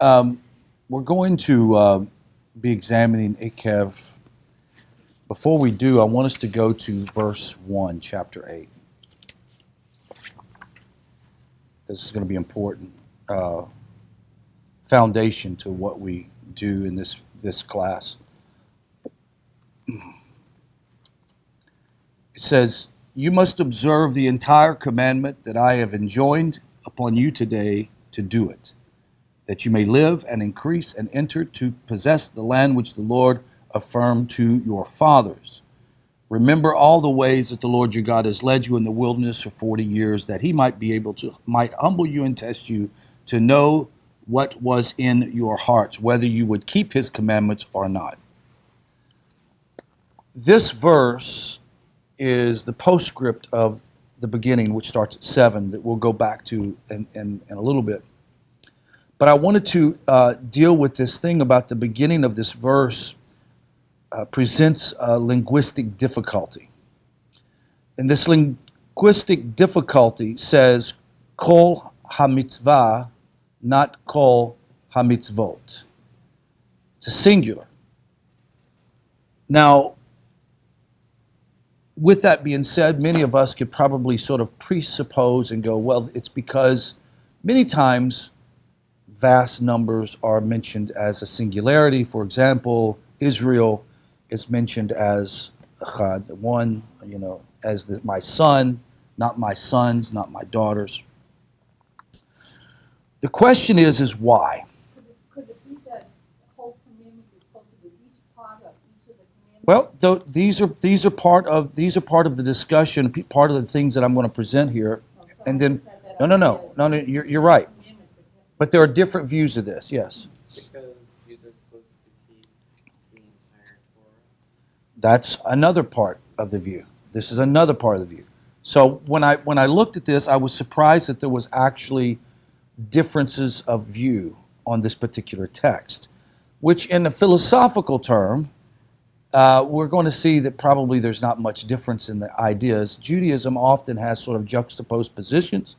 We're going to be examining Akev. Before we do, I want us to go to verse 1, chapter 8. This is going to be important foundation to what we do in this class. It says, "You must observe the entire commandment that I have enjoined upon you today to do it, that you may live and increase and enter to possess the land which the Lord affirmed to your fathers. Remember all the ways that the Lord your God has led you in the wilderness for 40 years, that he might humble you and test you to know what was in your hearts, whether you would keep his commandments or not." This verse is the postscript of the beginning, which starts at 7, that we'll go back to in a little bit. But I wanted to deal with this thing about the beginning of this verse presents a linguistic difficulty. And this linguistic difficulty says, kol hamitzvah, not kol hamitzvot. It's a singular. Now, with that being said, many of us could probably sort of presuppose and go, well, it's because many times vast numbers are mentioned as a singularity. For example, Israel is mentioned as echad, one, as my son, not my sons, not my daughters. The question is why? Could it be that the whole commandment is supposed to be each part of each of the commandments? Well, these are part of the discussion, part of the things that I'm going to present here, and then no, you're right. But there are different views of this. Yes. Because Jews are supposed to keep the entire Torah. That's another part of the view. This is another part of the view. So when I looked at this, I was surprised that there was actually differences of view on this particular text, which in a philosophical term, we're going to see that probably there's not much difference in the ideas. Judaism often has sort of juxtaposed positions,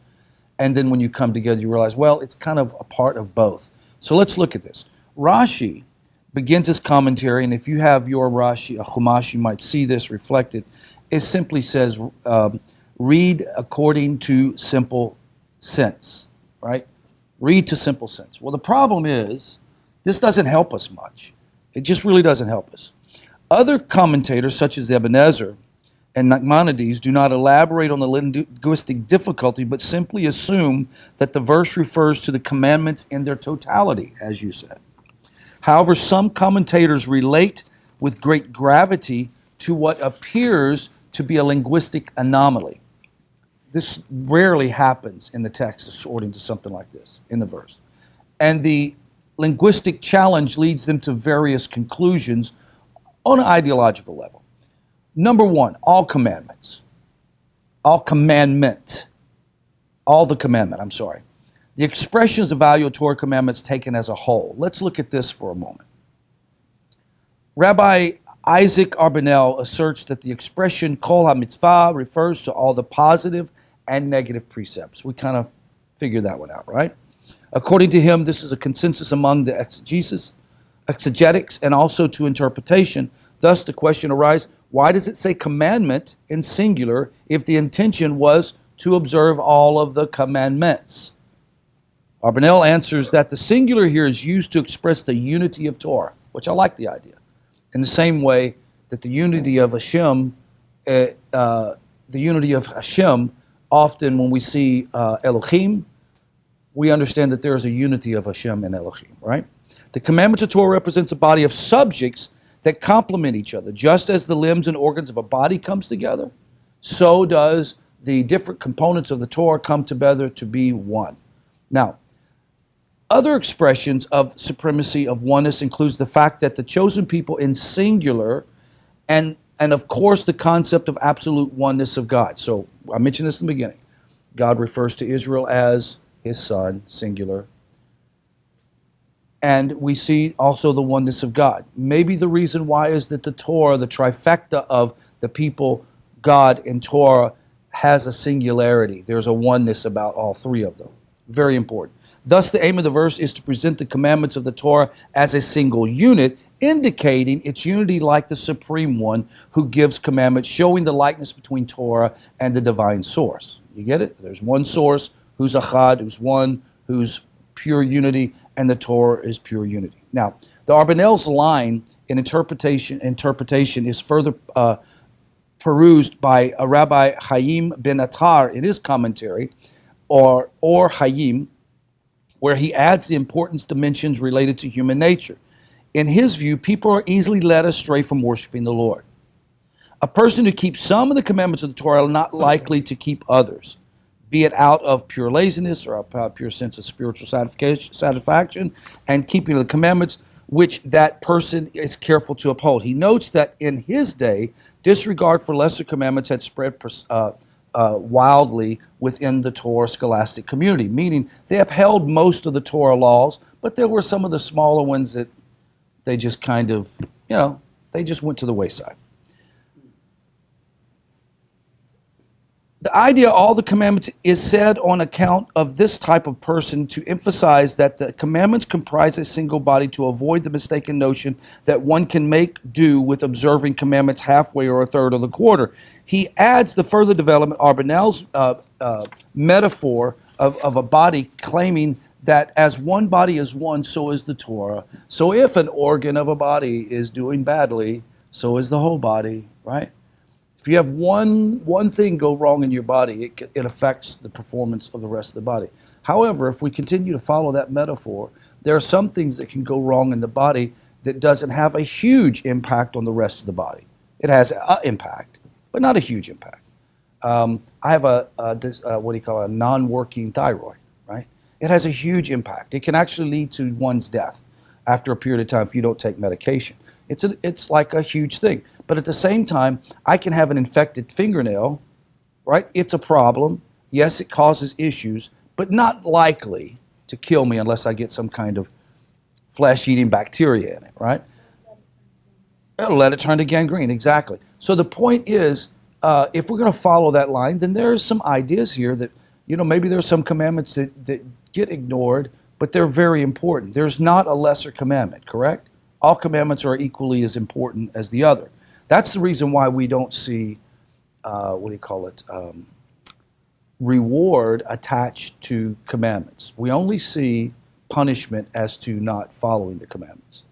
and then when you come together, you realize, well, it's kind of a part of both. So let's look at this. Rashi begins his commentary, and if you have your Rashi, a Chumash, you might see this reflected. It simply says, read according to simple sense, right? Read to simple sense. Well, the problem is, this doesn't help us much. It just really doesn't help us. Other commentators, such as Ebenezer and Nachmanides, do not elaborate on the linguistic difficulty, but simply assume that the verse refers to the commandments in their totality, as you said. However, some commentators relate with great gravity to what appears to be a linguistic anomaly. This rarely happens in the text, according to something like this, in the verse. And the linguistic challenge leads them to various conclusions on an ideological level. Number one, all the commandment. The expressions of value of Torah commandments taken as a whole. Let's look at this for a moment. Rabbi Isaac Arbanel asserts that the expression kol ha-mitzvah refers to all the positive and negative precepts. We kind of figured that one out, right? According to him, this is a consensus among the exegetics and also to interpretation. Thus, the question arises, why does it say commandment in singular if the intention was to observe all of the commandments? Arbanel answers that the singular here is used to express the unity of Torah, which I like the idea. In the same way that the unity of Hashem, often when we see Elohim, we understand that there is a unity of Hashem and Elohim, right? The commandments of Torah represents a body of subjects that complement each other. Just as the limbs and organs of a body comes together, so does the different components of the Torah come together to be one. Now, other expressions of supremacy of oneness includes the fact that the chosen people in singular and of course the concept of absolute oneness of God. So I mentioned this in the beginning. God refers to Israel as his son, singular. And we see also the oneness of God. Maybe the reason why is that the Torah, the trifecta of the people, God and Torah, has a singularity. There's a oneness about all three of them. Very important. Thus, the aim of the verse is to present the commandments of the Torah as a single unit, indicating its unity like the Supreme One who gives commandments, showing the likeness between Torah and the divine source. You get it? There's one source who's Echad, who's one, who's pure unity, and the Torah is pure unity. Now, the Arbanel's line in interpretation is further perused by a Rabbi Chaim ben Attar in his commentary, or Chaim, where he adds the important dimensions related to human nature. In his view, people are easily led astray from worshiping the Lord. A person who keeps some of the commandments of the Torah are not likely to keep others, be it out of pure laziness or a pure sense of spiritual satisfaction and keeping of the commandments, which that person is careful to uphold. He notes that in his day, disregard for lesser commandments had spread wildly within the Torah scholastic community, meaning they upheld most of the Torah laws, but there were some of the smaller ones that they just kind of, they just went to the wayside. The idea of all the commandments is said on account of this type of person to emphasize that the commandments comprise a single body to avoid the mistaken notion that one can make do with observing commandments halfway or a third or the quarter. He adds the further development, Arbanel's metaphor of a body, claiming that as one body is one, so is the Torah. So if an organ of a body is doing badly, so is the whole body, right? If you have one thing go wrong in your body, it affects the performance of the rest of the body. However, if we continue to follow that metaphor, there are some things that can go wrong in the body that doesn't have a huge impact on the rest of the body. It has an impact, but not a huge impact. I have a non-working thyroid, right? It has a huge impact. It can actually lead to one's death after a period of time if you don't take medication. It's like a huge thing. But at the same time, I can have an infected fingernail, right? It's a problem. Yes, it causes issues, but not likely to kill me unless I get some kind of flesh-eating bacteria in it, right? It'll let it turn to gangrene, exactly. So the point is, if we're going to follow that line, then there's some ideas here that, maybe there's some commandments that get ignored, but they're very important. There's not a lesser commandment, correct? All commandments are equally as important as the other. That's the reason why we don't see, reward attached to commandments. We only see punishment as to not following the commandments.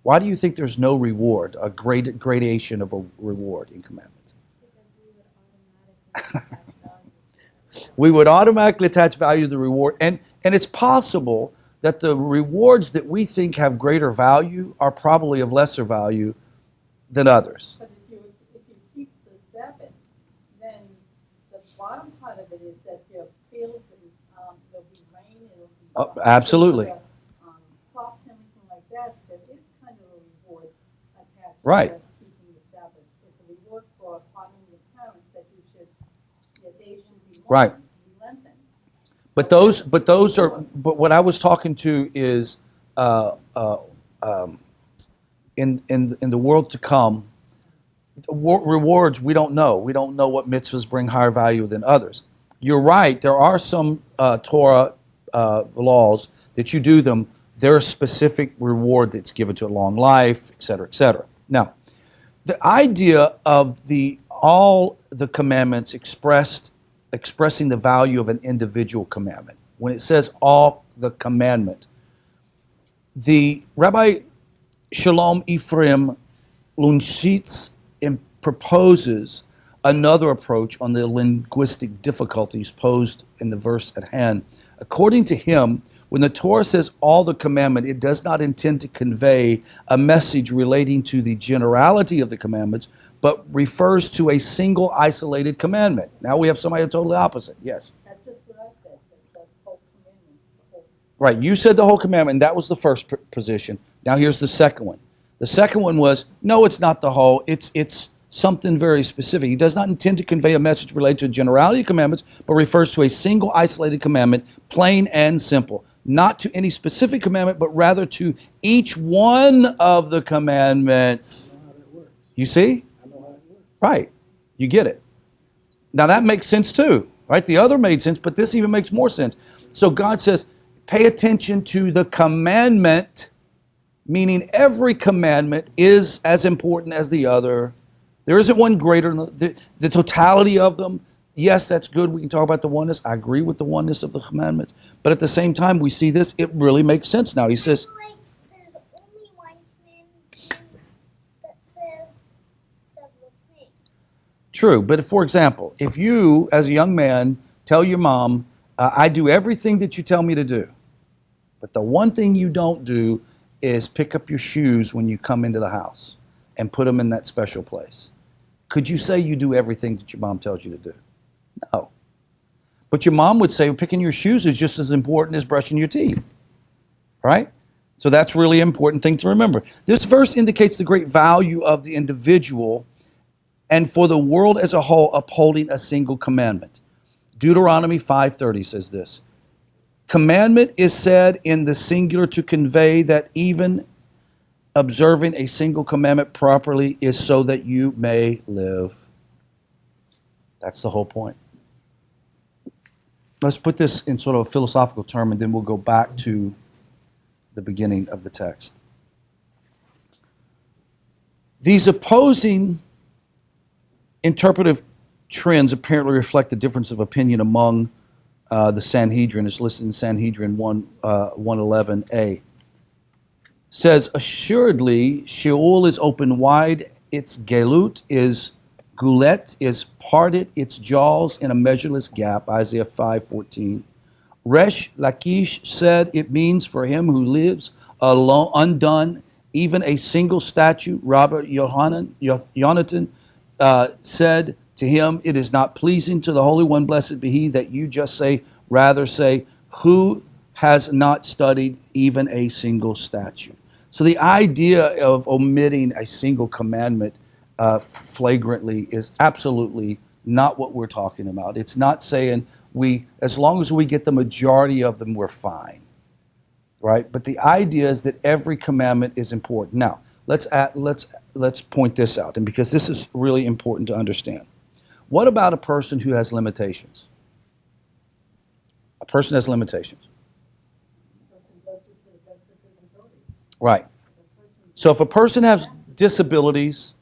Why do you think there's no reward, a gradation of a reward in commandments? We would automatically attach value to the reward, and it's possible that the rewards that we think have greater value are probably of lesser value than others. But if you keep the Sabbath, then the bottom part of it is that your fields and there'll be rain, it'll be Absolutely. crops and everything like that. There is kind of a reward attached Right. to keeping the Sabbath. It's a reward for honoring your parents that your days should be long, Right. be lengthened. But what I was talking to is in the world to come, rewards we don't know. We don't know what mitzvahs bring higher value than others. You're right. There are some Torah laws that you do them. There is specific reward that's given to a long life, et cetera, et cetera. Now, the idea of all the commandments expressing the value of an individual commandment. When it says all the commandment, the Rabbi Shalom Ephraim Lunshitz proposes another approach on the linguistic difficulties posed in the verse at hand. According to him, when the Torah says all the commandment, it does not intend to convey a message relating to the generality of the commandments, but refers to a single isolated commandment. Now we have somebody totally opposite. Yes. That's just what I said, the whole commandment. Right. You said the whole commandment, and that was the first position. Now here's the second one. The second one was, no, it's not the whole. It's something very specific. He does not intend to convey a message related to the generality of commandments, but refers to a single isolated commandment, plain and simple. Not to any specific commandment, but rather to each one of the commandments. You see? Right. You get it. Now that makes sense too, Right? The other made sense, but this even makes more sense. So God says, pay attention to the commandment, meaning every commandment is as important as the other. There isn't one greater than the totality of them. Yes, that's good. We can talk about the oneness. I agree with the oneness of the commandments. But at the same time, we see this, it really makes sense now. He says, Like, there's only one commandment that says several things. true. But for example, if you, as a young man, tell your mom, I do everything that you tell me to do, but the one thing you don't do is pick up your shoes when you come into the house and put them in that special place. Could you say you do everything that your mom tells you to do? No. But your mom would say picking your shoes is just as important as brushing your teeth, right? So that's really an important thing to remember. This verse indicates the great value of the individual and for the world as a whole upholding a single commandment. Deuteronomy 5:30 says this. Commandment is said in the singular to convey that even observing a single commandment properly is so that you may live. That's the whole point. Let's put this in sort of a philosophical term, and then we'll go back to the beginning of the text. These opposing interpretive trends apparently reflect the difference of opinion among the Sanhedrin. It's listed in Sanhedrin 111a. Says, assuredly, Sheol is open wide, its gelut is gulet is parted, its jaws in a measureless gap, Isaiah 5:14. Resh Lakish said it means for him who lives alone, undone, even a single statute. Robert Yonatan said to him, it is not pleasing to the Holy One, blessed be he, that you just say, rather say, who has not studied even a single statute. So the idea of omitting a single commandment flagrantly is absolutely not what we're talking about. It's not saying as long as we get the majority of them, we're fine, right? But the idea is that every commandment is important. Now, let's point this out, and because this is really important to understand. What about a person who has limitations? A person has limitations. Right. So if a person has disabilities,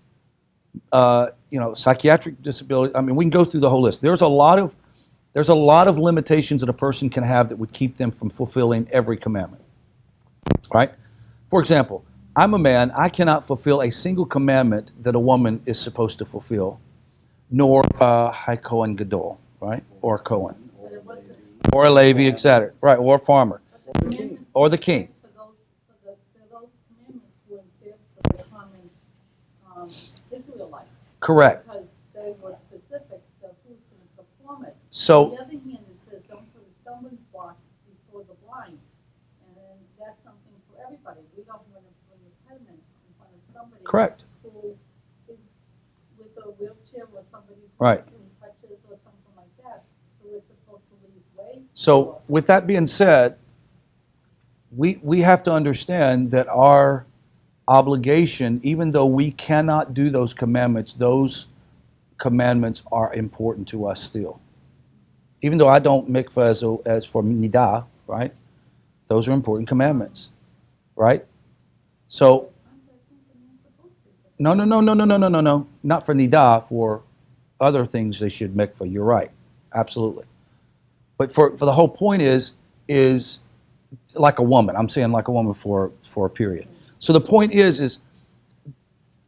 psychiatric disability, I mean, we can go through the whole list. There's a lot of limitations that a person can have that would keep them from fulfilling every commandment. Right? For example, I'm a man, I cannot fulfill a single commandment that a woman is supposed to fulfill, nor a Kohen Gadol, right? Or a Kohen. Or a Levi, etc. Right, or a farmer. Or the king. For those commandments were there for the common Israelite. Correct. Because they were specific to who's going to perform it. So, on the other hand, it says don't put a stumbling block before the blind. And then that's something for everybody. We don't want to bring impediment in front of somebody correct. who is with a wheelchair or somebody who's Right. in crutches or something like that. So we're supposed to leave way. So with that being said, we have to understand that our obligation, even though we cannot do those commandments are important to us still. Even though I don't mikvah as for nidah, right? Those are important commandments, right? So, no, not for nidah, for other things they should mikvah. You're right, absolutely. But for the whole point is like a woman. I'm saying like a woman for a period. So the point is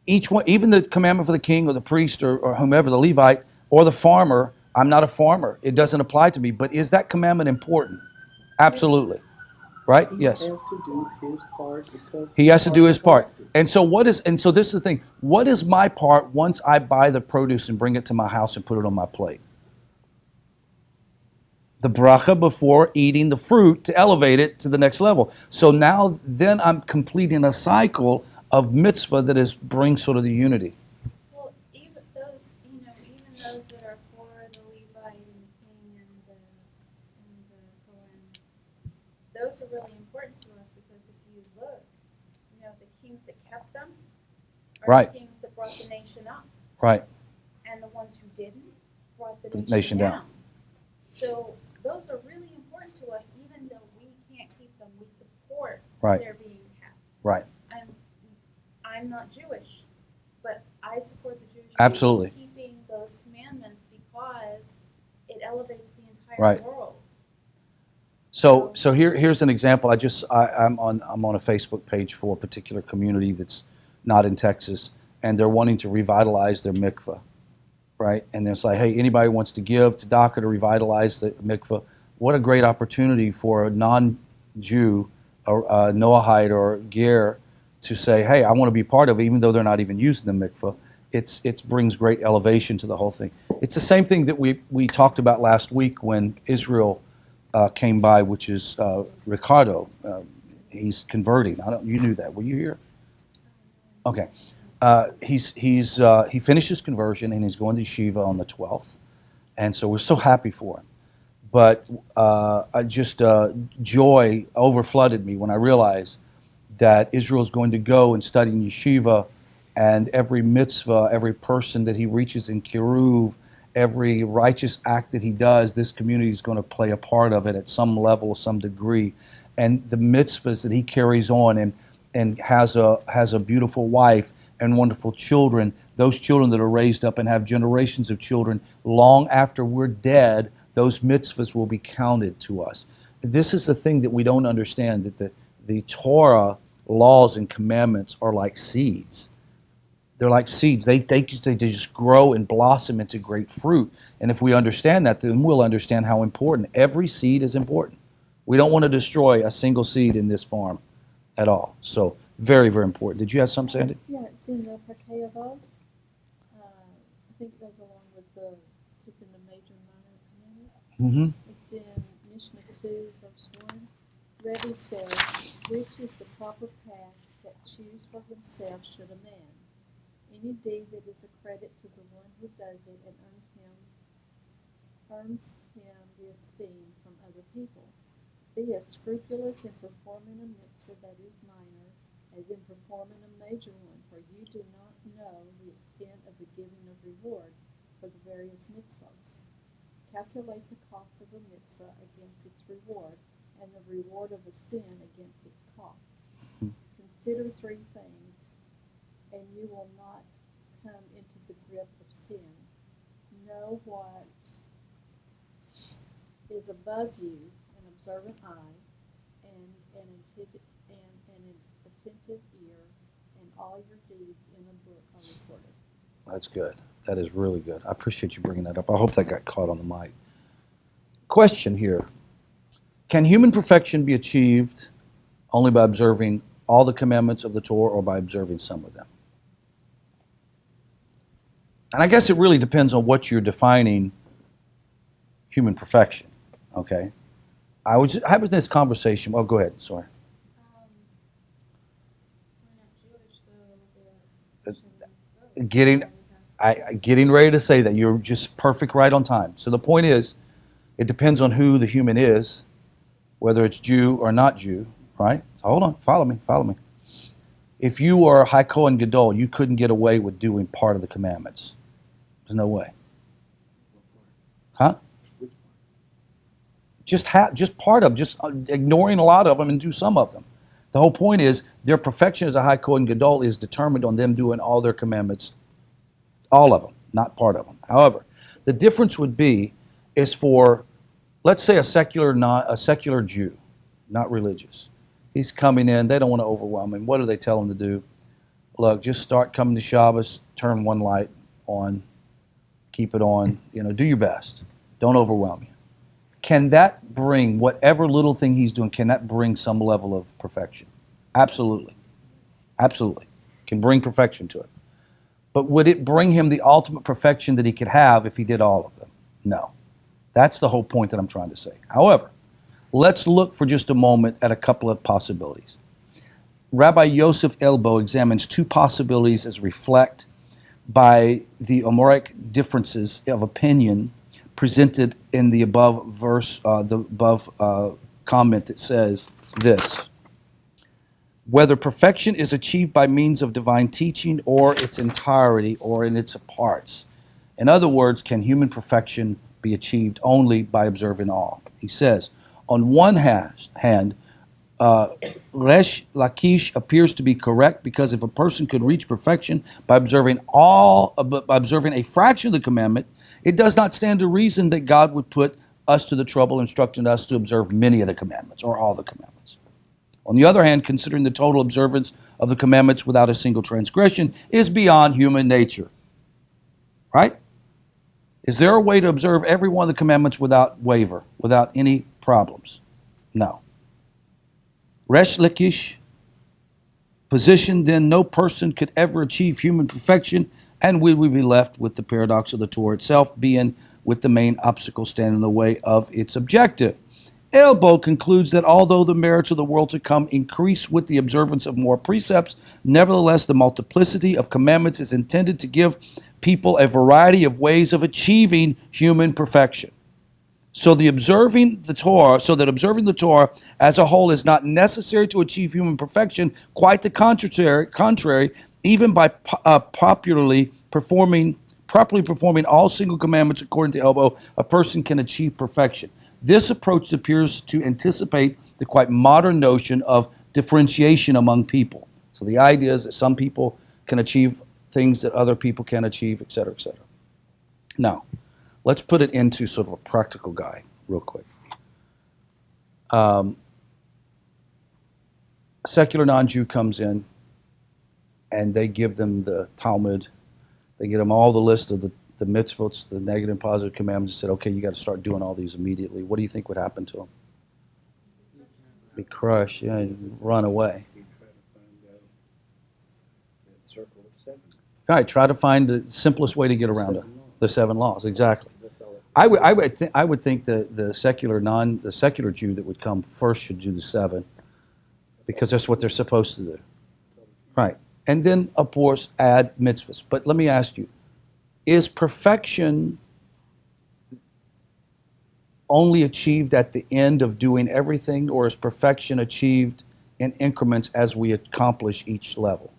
each one, even the commandment for the king or the priest or whomever, the Levite or the farmer. I'm not a farmer. It doesn't apply to me. But is that commandment important? Absolutely. Right? Yes. He has to do his part because he has to do his part. collected. And so this is the thing. What is my part once I buy the produce and bring it to my house and put it on my plate? The bracha before eating the fruit to elevate it to the next level. So now then I'm completing a cycle of mitzvah that brings sort of the unity. Well, even those that are for the Levi and the king and the Kohen, those are really important to us because if you look, the kings that kept them are Right. the kings that brought the nation up, Right. and the ones who didn't brought the Nation down. So those are really important to us, even though we can't keep them. We support Right. their being kept. Right. I'm not Jewish, but I support the Jewish Absolutely. people keeping those commandments because it elevates the entire Right. world. So here's an example. I'm on a Facebook page for a particular community that's not in Texas, and they're wanting to revitalize their mikveh, right? And it's like, hey, anybody wants to give to DACA to revitalize the mikveh? What a great opportunity for a non-Jew, or Noahide or Ger, to say, hey, I want to be part of it, even though they're not even using the mikveh. It brings great elevation to the whole thing. It's the same thing that we talked about last week when Israel came by, which is Ricardo. He's converting. You knew that. Were you here? Okay. He finished his conversion and he's going to yeshiva on the 12th, and so we're so happy for him. But joy overflooded me when I realized that Israel is going to go and study in yeshiva, and every mitzvah, every person that he reaches in kiruv, every righteous act that he does, this community is going to play a part of it at some level, some degree. And the mitzvahs that he carries on and has a beautiful wife and wonderful children, those children that are raised up and have generations of children, long after we're dead, those mitzvahs will be counted to us. This is the thing that we don't understand, that the Torah laws and commandments are like seeds. They're like seeds. They just grow and blossom into great fruit. And if we understand that, then we'll understand how important. Every seed is important. We don't want to destroy a single seed in this farm at all. So very, very important. Did you have something, Sandy? Yeah, it's in the Parkei Avos. I think it goes along with the keeping the major and minor commandments. Mm-hmm. It's in Mishnah 2, verse 1. Rebbe says, which is the proper path that choose for himself should a man? Any deed that is a credit to the one who does it and earns him the esteem from other people. Be as scrupulous in performing a mitzvah that is minor as in performing a major one, for you do not know the extent of the giving of reward for the various mitzvahs. Calculate the cost of a mitzvah against its reward, and the reward of a sin against its cost. Consider three things, and you will not come into the grip of sin. Know what is above you, an observant eye, and an attentive ear, and all your deeds in a book are recorded. That's good. That is really good. I appreciate you bringing that up. I hope that got caught on the mic. Question here. Can human perfection be achieved only by observing all the commandments of the Torah or by observing some of them? And I guess it really depends on what you're defining human perfection, okay? I was having this conversation. Well, go ahead. Sorry. We're not Jewish, so the Getting ready to say that. You're just perfect right on time. So the point is, it depends on who the human is, whether it's Jew or not Jew, right? So hold on. Follow me. If you were High Kohen Gadol, you couldn't get away with doing part of the commandments. There's no way. Huh? Just part of, just ignoring a lot of them and do some of them. The whole point is their perfection as a High Kohen Gadol is determined on them doing all their commandments, all of them, not part of them. However, the difference would be is for, let's say, a secular Jew, not religious. He's coming in. They don't want to overwhelm him. What do they tell him to do? Look, just start coming to Shabbos, turn one light on, keep it on. Do your best. Don't overwhelm you. Can that bring, whatever little thing he's doing, can that bring some level of perfection? Absolutely. Absolutely. Can bring perfection to it. But would it bring him the ultimate perfection that he could have if he did all of them? No. That's the whole point that I'm trying to say. However, let's look for just a moment at a couple of possibilities. Rabbi Yosef Elbo examines two possibilities as reflect by the Amoraic differences of opinion presented in the above verse, comment that says this: whether perfection is achieved by means of divine teaching or its entirety or in its parts. In other words, can human perfection be achieved only by observing all. He says, on one hand, Resh Lakish appears to be correct, because if a person could reach perfection by observing a fraction of the commandment, it does not stand to reason that God would put us to the trouble instructing us to observe many of the commandments or all the commandments. On the other hand, considering the total observance of the commandments without a single transgression is beyond human nature. Right? Is there a way to observe every one of the commandments without waver, without any problems? No. Resh Lakish position, then no person could ever achieve human perfection, and we would be left with the paradox of the Torah itself being with the main obstacle standing in the way of its objective. Elbow concludes that although the merits of the world to come increase with the observance of more precepts, nevertheless the multiplicity of commandments is intended to give people a variety of ways of achieving human perfection. So that observing the Torah as a whole is not necessary to achieve human perfection. Quite the contrary, even by properly performing all single commandments according to Elbow, a person can achieve perfection. This approach appears to anticipate the quite modern notion of differentiation among people. So the idea is that some people can achieve things that other people can't achieve, et cetera, et cetera. Now, let's put it into sort of a practical guide real quick. A secular non-Jew comes in, and they give them the Talmud. They give them all the list of the mitzvot, the negative and positive commandments, and said, okay, you got to start doing all these immediately. What do you think would happen to them? Be crushed, run away. You try to find that circle of 7. All right, try to find the simplest way to get around it. The 7 laws, exactly. That's all. I would think the secular Jew that would come first should do the 7, because that's what they're supposed to do. Right. And then, of course, add mitzvahs. But let me ask you, is perfection only achieved at the end of doing everything, or is perfection achieved in increments as we accomplish each level?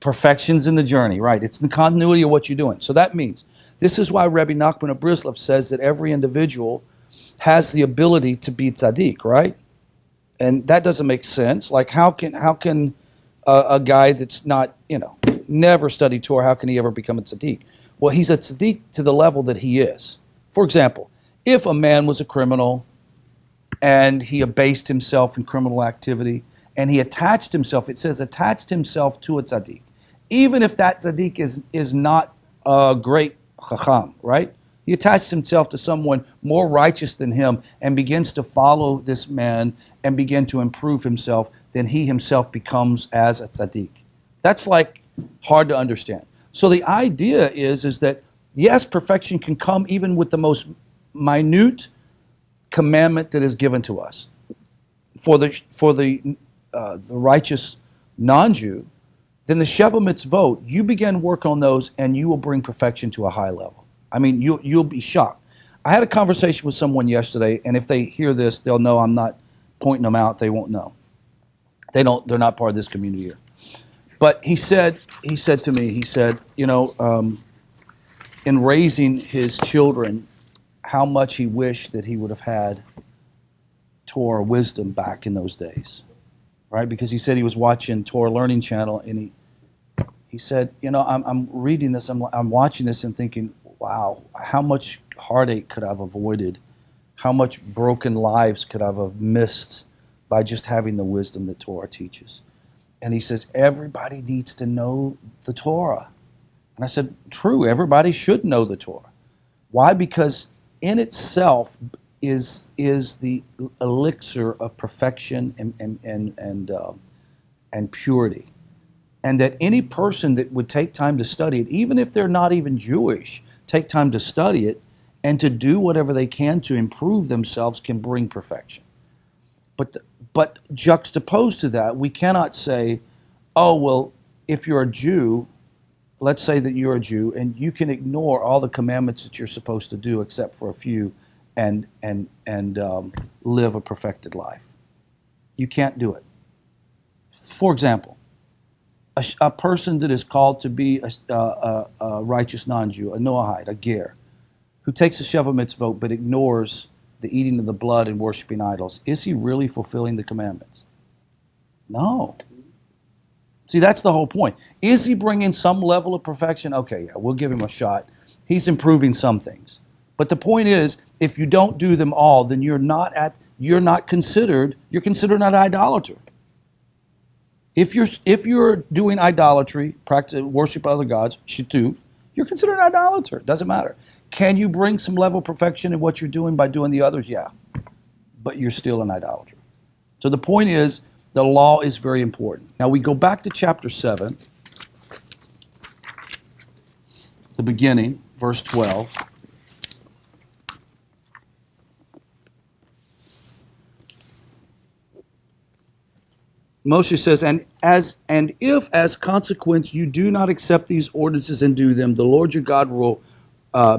Perfection's in the journey, right? It's the continuity of what you're doing. So that means, this is why Rabbi Nachman of Breslov says that every individual has the ability to be tzaddik, right? And that doesn't make sense. Like, how can a guy that's not, never studied Torah, how can he ever become a tzaddik? Well, he's a tzaddik to the level that he is. For example, if a man was a criminal and he abased himself in criminal activity and he attached himself, it says attached himself to a tzaddik. Even if that tzaddik is not a great chacham, right? He attached himself to someone more righteous than him and begins to follow this man and begin to improve himself, then he himself becomes as a tzaddik. That's like hard to understand. So the idea is that, yes, perfection can come even with the most minute commandment that is given to us. For the righteous non-Jew, then the Sheva Mitzvot, you begin work on those and you will bring perfection to a high level. I mean, you'll be shocked. I had a conversation with someone yesterday, and if they hear this, they'll know I'm not pointing them out. They won't know. They're not part of this community here. But he said to me, in raising his children, how much he wished that he would have had Torah wisdom back in those days, right? Because he said he was watching Torah Learning Channel, and he said, I'm reading this, I'm watching this and thinking, wow, how much heartache could I have avoided? How much broken lives could I have missed by just having the wisdom that Torah teaches? And he says, everybody needs to know the Torah. And I said, true, everybody should know the Torah. Why? Because in itself is the elixir of perfection and purity. And that any person that would take time to study it, even if they're not even Jewish, take time to study it and to do whatever they can to improve themselves can bring perfection. But juxtaposed to that, we cannot say, oh, well, if you're a Jew, let's say that you're a Jew, and you can ignore all the commandments that you're supposed to do except for a few and live a perfected life. You can't do it. For example, a person that is called to be a righteous non-Jew, a Noahide, a ger, who takes a Sheva mitzvot but ignores the eating of the blood and worshiping idols, is he really fulfilling the commandments? No. See, that's the whole point. Is he bringing some level of perfection? Okay, yeah, we'll give him a shot. He's improving some things. But the point is, if you don't do them all, then you're considered an idolater. If you're doing idolatry, practice worship other gods, shituv, you're considered an idolater. Doesn't matter. Can you bring some level of perfection in what you're doing by doing the others? Yeah. But you're still an idolater. So the point is, the law is very important. Now we go back to chapter 7, the beginning, verse 12. Moshe says, and if as consequence you do not accept these ordinances and do them, the Lord your God will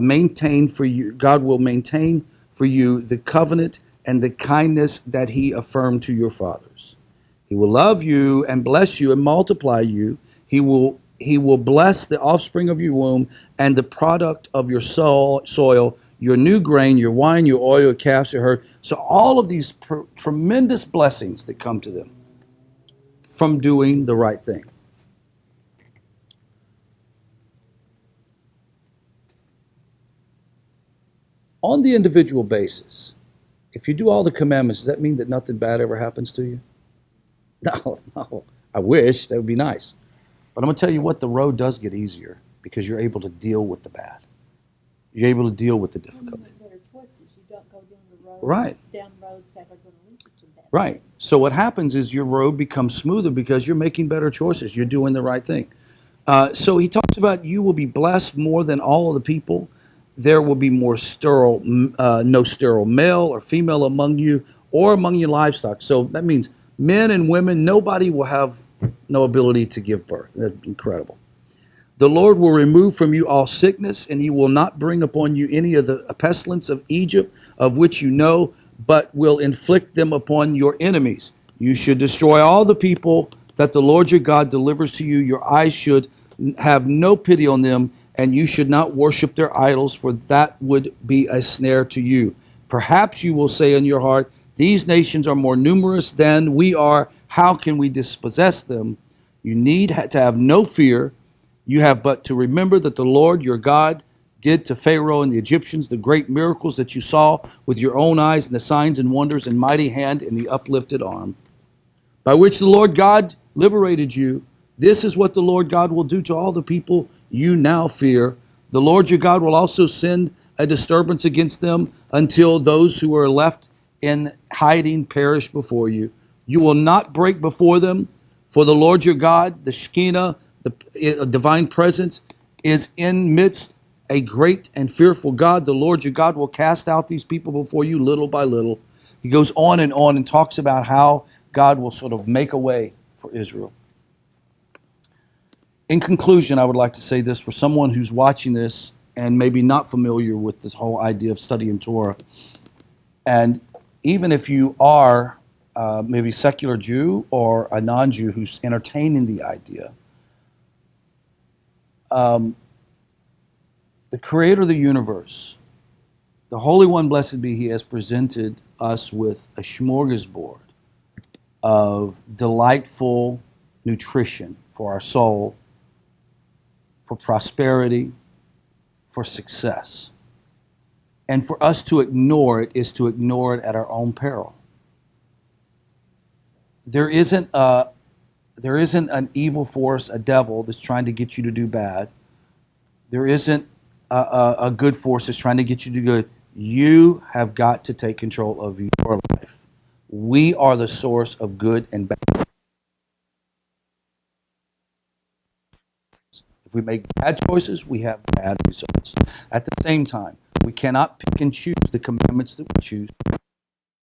maintain for you. God will maintain for you the covenant and the kindness that He affirmed to your fathers. He will love you and bless you and multiply you. He will bless the offspring of your womb and the product of your soil, your new grain, your wine, your oil, your calves, your herd. So all of these tremendous blessings that come to them from doing the right thing. On the individual basis, if you do all the commandments, does that mean that nothing bad ever happens to you? No. I wish. That would be nice. But I'm going to tell you what, the road does get easier because you're able to deal with the bad. You're able to deal with the When you difficulty. make better choices, you don't go down roads that are going to lead you to bad Right. things. So what happens is your road becomes smoother because you're making better choices. You're doing the right thing. So he talks about you will be blessed more than all of the people. There will be more no sterile male or female among you or among your livestock. So that means men and women, nobody will have no ability to give birth. That's incredible. The Lord will remove from you all sickness, and He will not bring upon you any of the pestilence of Egypt, of which you know, but will inflict them upon your enemies. You should destroy all the people that the Lord your God delivers to you. Your eyes should have no pity on them, and you should not worship their idols, for that would be a snare to you. Perhaps you will say in your heart, these nations are more numerous than we are. How can we dispossess them? You need to have no fear. You have but to remember that the Lord your God did to Pharaoh and the Egyptians the great miracles that you saw with your own eyes, and the signs and wonders and mighty hand and the uplifted arm, by which the Lord God liberated you. This is what the Lord God will do to all the people you now fear. The Lord your God will also send a disturbance against them until those who are left in hiding perish before you. You will not break before them, for the Lord your God, the Shekinah, the divine presence, is in midst a great and fearful God. The Lord your God will cast out these people before you little by little. He goes on and talks about how God will sort of make a way for Israel. In conclusion, I would like to say this for someone who's watching this and maybe not familiar with this whole idea of studying Torah. And even if you are maybe a secular Jew or a non-Jew who's entertaining the idea, the creator of the universe, the Holy One, blessed be He, has presented us with a smorgasbord of delightful nutrition for our soul, for prosperity, for success. And for us to ignore it is to ignore it at our own peril. There isn't an evil force, a devil, that's trying to get you to do bad. There isn't a good force that's trying to get you to do good. You have got to take control of your life. We are the source of good and bad. If we make bad choices, we have bad results. At the same time, we cannot pick and choose the commandments that we choose.